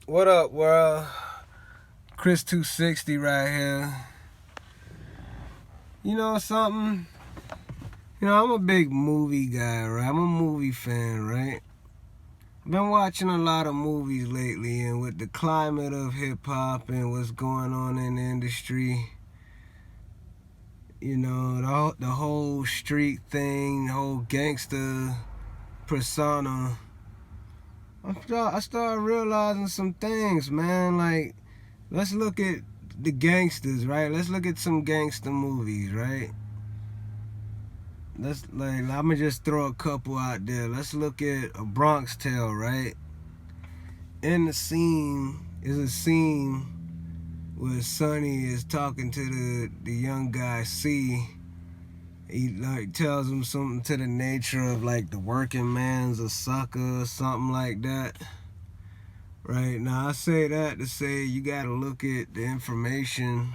What up, world? Chris 260 right here. You know something? I'm a big movie guy, right? I'm a movie fan, right? Been watching a lot of movies lately, and with the climate of hip hop and what's going on in the industry, the whole street thing, the whole gangster persona, I started realizing some things, man. Like, let's look at the gangsters, right? Let's look at some gangster movies, right? I'm gonna just throw a couple out there. Let's look at A Bronx Tale, right? In the scene is a scene where Sonny is talking to the young guy C. He like tells him something to the nature of like the working man's a sucker or something like that. Right now, I say that to say you gotta look at the information.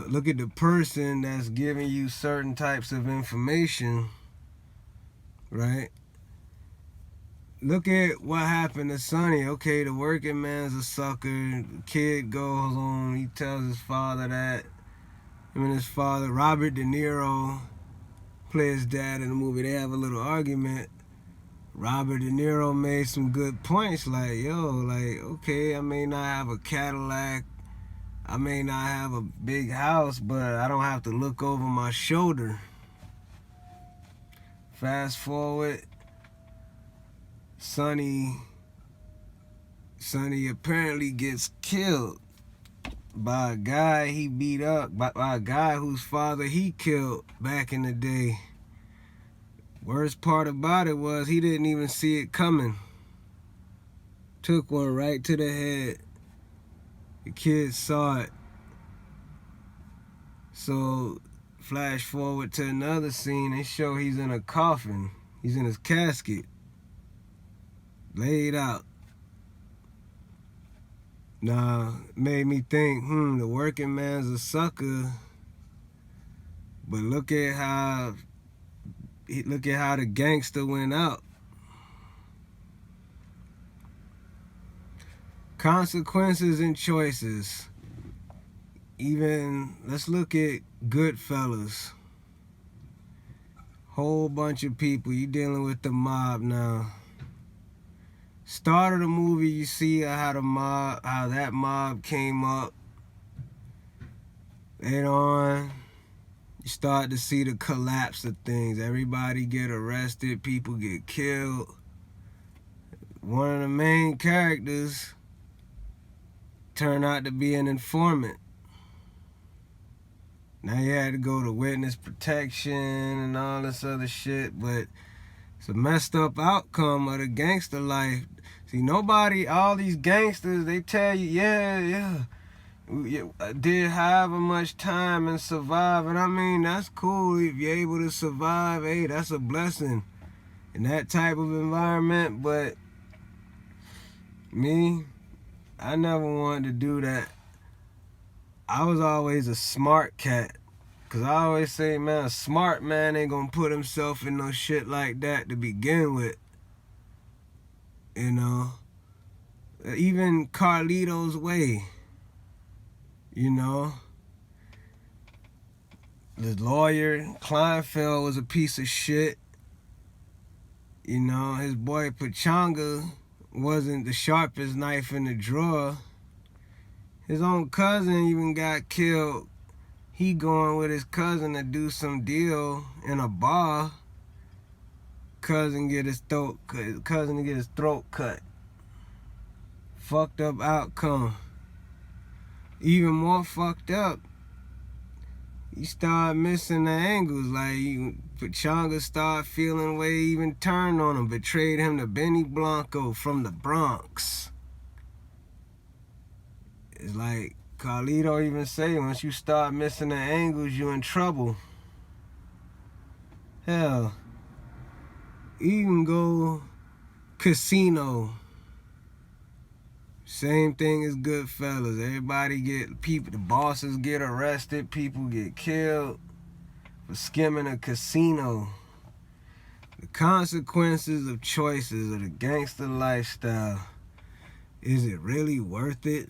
Look at the person that's giving you certain types of information, right? Look at what happened to Sonny. Okay, the working man's a sucker. The kid goes on, he tells his father that. Him and his father, Robert De Niro, plays his dad in the movie. They have a little argument. Robert De Niro made some good points like, okay, I may not have a Cadillac, I may not have a big house, but I don't have to look over my shoulder. Fast forward, Sonny apparently gets killed by a guy he beat up, by a guy whose father he killed back in the day. Worst part about it was he didn't even see it coming. Took one right to the head. The kid saw it. So, flash forward to another scene, they show he's in a coffin. He's in his casket, laid out. Now, made me think, the working man's a sucker. But look at how the gangster went out. Consequences and choices. Even, let's look at Goodfellas. Whole bunch of people. You dealing with the mob now. Start of the movie, you see how that mob came up. Later on, you start to see the collapse of things. Everybody get arrested, people get killed. One of the main characters turned out to be an informant. Now you had to go to witness protection and all this other shit, but it's a messed up outcome of the gangster life. See, all these gangsters, they tell you, yeah, I did however much time and survive. And I mean, that's cool if you're able to survive. Hey, that's a blessing in that type of environment. But me, I never wanted to do that. I was always a smart cat. Cause I always say, man, a smart man ain't gonna put himself in no shit like that to begin with. You know? Even Carlito's Way. You know? The lawyer, Kleinfeld, was a piece of shit. You know, his boy Pachanga wasn't the sharpest knife in the drawer. His own cousin even got killed. He going with his cousin to do some deal in a bar. Cousin get his throat cut. Fucked up outcome. Even more fucked up, you start missing the angles. Like, Pachanga start feeling way, even turned on him, betrayed him to Benny Blanco from the Bronx. It's like Carlito even say, once you start missing the angles, you in trouble. Hell, even go Casino. Same thing as Goodfellas. The bosses get arrested, people get killed for skimming a casino. The consequences of choices of the gangster lifestyle. Is it really worth it?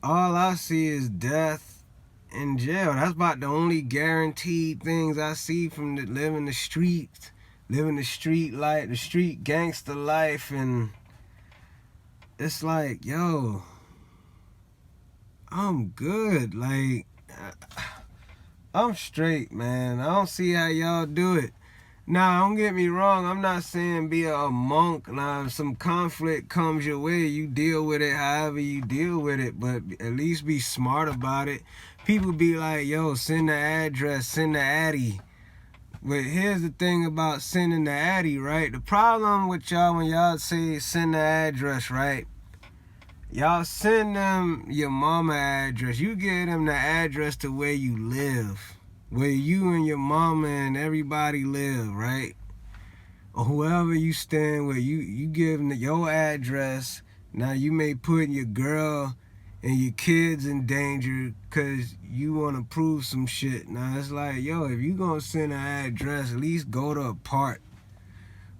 All I see is death and jail. That's about the only guaranteed things I see from living the streets, living the street life, the street gangster life. And it's like, yo, I'm good. Like, I'm straight, man. I don't see how y'all do it. Now, don't get me wrong. I'm not saying be a monk. Now, if some conflict comes your way, you deal with it however you deal with it. But at least be smart about it. People be like, yo, send the address, send the addy. But here's the thing about sending the addy, right? The problem with y'all when y'all say send the address, right? Y'all send them your mama address. You give them the address to where you live. Where you and your mama and everybody live, right? Or whoever you stand with, you give them your address. Now you may put your girl and your kids in danger because you want to prove some shit. Now it's like, yo, if you gonna send an address, at least go to a park.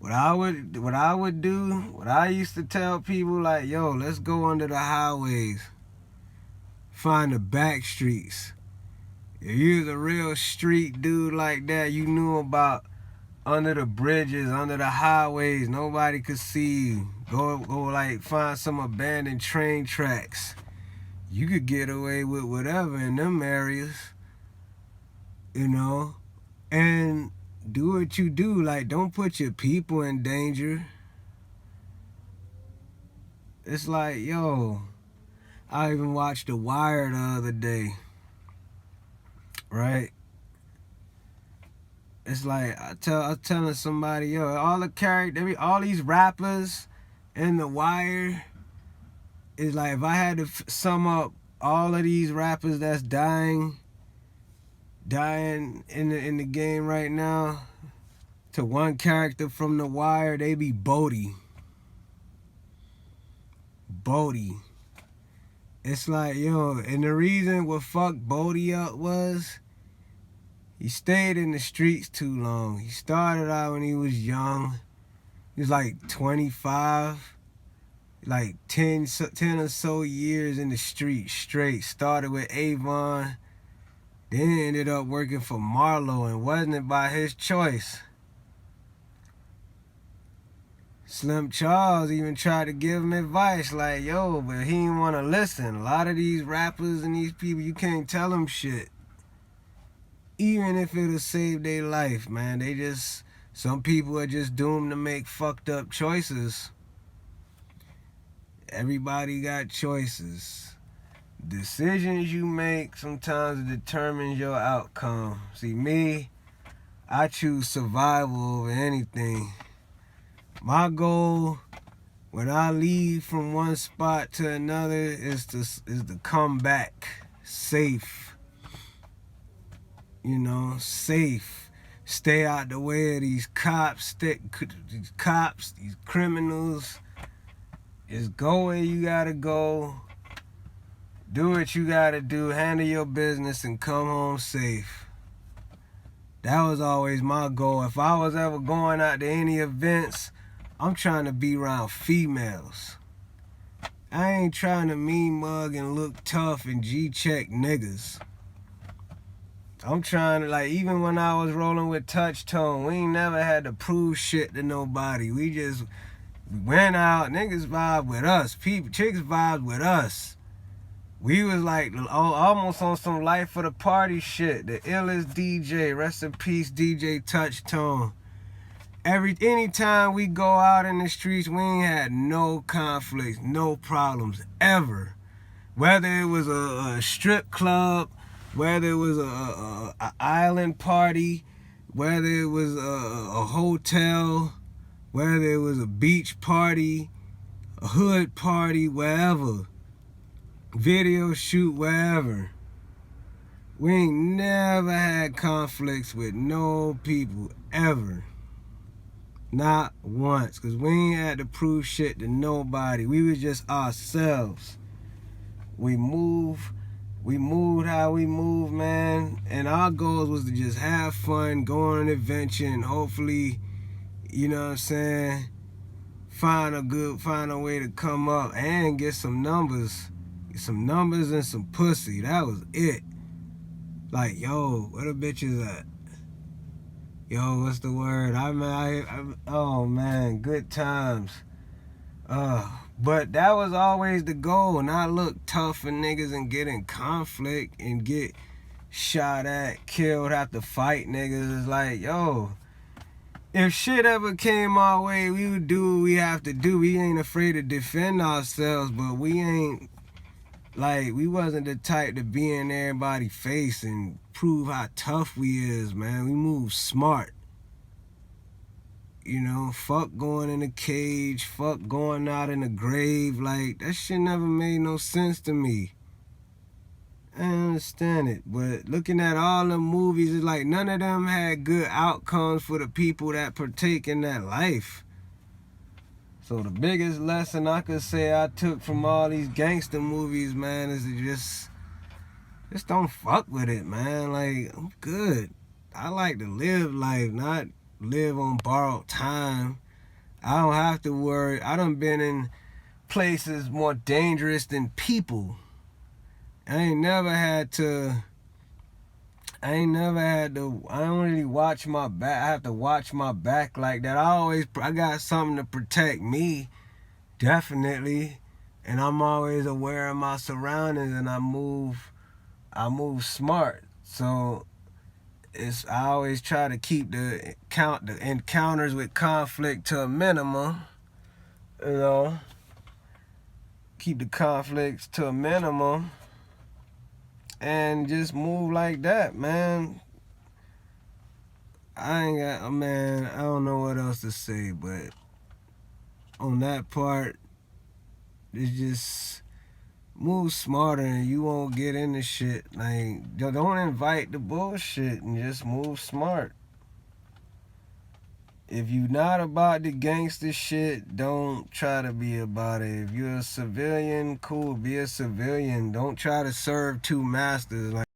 What I would do, what I used to tell people, like, yo, let's go under the highways, find the back streets. If you was a real street dude like that, you knew about under the bridges, under the highways, nobody could see you. Go like find some abandoned train tracks. You could get away with whatever in them areas, you know, and do what you do. Like, don't put your people in danger. It's like, yo, I even watched The Wire the other day, right? It's like I was telling somebody, yo, all these rappers in The Wire, is like if I had to sum up all of these rappers that's dying in the game right now to one character from The Wire, they be Bodie. It's like, yo, and the reason what fucked Bodie up was he stayed in the streets too long. He started out when he was young. He was like 25, like 10 or so years in the street straight. Started with Avon, then ended up working for Marlo, and wasn't it by his choice. Slim Charles even tried to give him advice, like, yo, but he didn't want to listen. A lot of these rappers and these people, you can't tell them shit. Even if it'll save their life, man. Some people are just doomed to make fucked up choices. Everybody got choices. Decisions you make sometimes determines your outcome. See, me, I choose survival over anything. My goal when I leave from one spot to another is to come back safe. You know, safe. Stay out the way of these cops, these criminals. Just go where you gotta go. Do what you gotta do. Handle your business and come home safe. That was always my goal. If I was ever going out to any events, I'm trying to be around females. I ain't trying to mean mug and look tough and G-check niggas. I'm trying to, like, even when I was rolling with Touch Tone, we ain't never had to prove shit to nobody. We just went out, niggas vibe with us, chicks vibe with us. We was like almost on some life of the party shit. The illest DJ, rest in peace, DJ Touch Tone. Anytime we go out in the streets, we ain't had no conflicts, no problems, ever. Whether it was a strip club, whether it was a island party, whether it was a hotel, whether it was a beach party, a hood party, wherever, video shoot, wherever. We ain't never had conflicts with no people, ever. Not once, because we ain't had to prove shit to nobody. We was just ourselves. We moved how we move, man. And our goals was to just have fun, go on an adventure, and hopefully, you know what I'm saying, find a way to come up and get some numbers. Get some numbers and some pussy. That was it. Like, yo, where the bitches at? Yo, what's the word? Oh man, good times. But that was always the goal. Not look tough for niggas and get in conflict and get shot at, killed, have to fight niggas. It's like, yo, if shit ever came our way, we would do what we have to do. We ain't afraid to defend ourselves, but we ain't, like, we wasn't the type to be in everybody's face and prove how tough we is, man. We move smart. You know, fuck going in a cage, fuck going out in the grave. Like, that shit never made no sense to me. I don't understand it. But looking at all the movies, it's like none of them had good outcomes for the people that partake in that life. So the biggest lesson I could say I took from all these gangster movies, man, is to just don't fuck with it, man. Like, I'm good. I like to live life, not live on borrowed time. I don't have to worry. I done been in places more dangerous than people. I ain't never had to, I don't really watch my back. I have to watch my back like that. I got something to protect me, definitely. And I'm always aware of my surroundings, and I move smart. So I always try to keep the encounters with conflict to a minimum. You know, keep the conflicts to a minimum, and just move like that, man. Man, I don't know what else to say, but on that part, it's just move smarter and you won't get into shit. Like, don't invite the bullshit and just move smart. If you not about the gangster shit, don't try to be about it. If you're a civilian, cool, be a civilian. Don't try to serve two masters. Like,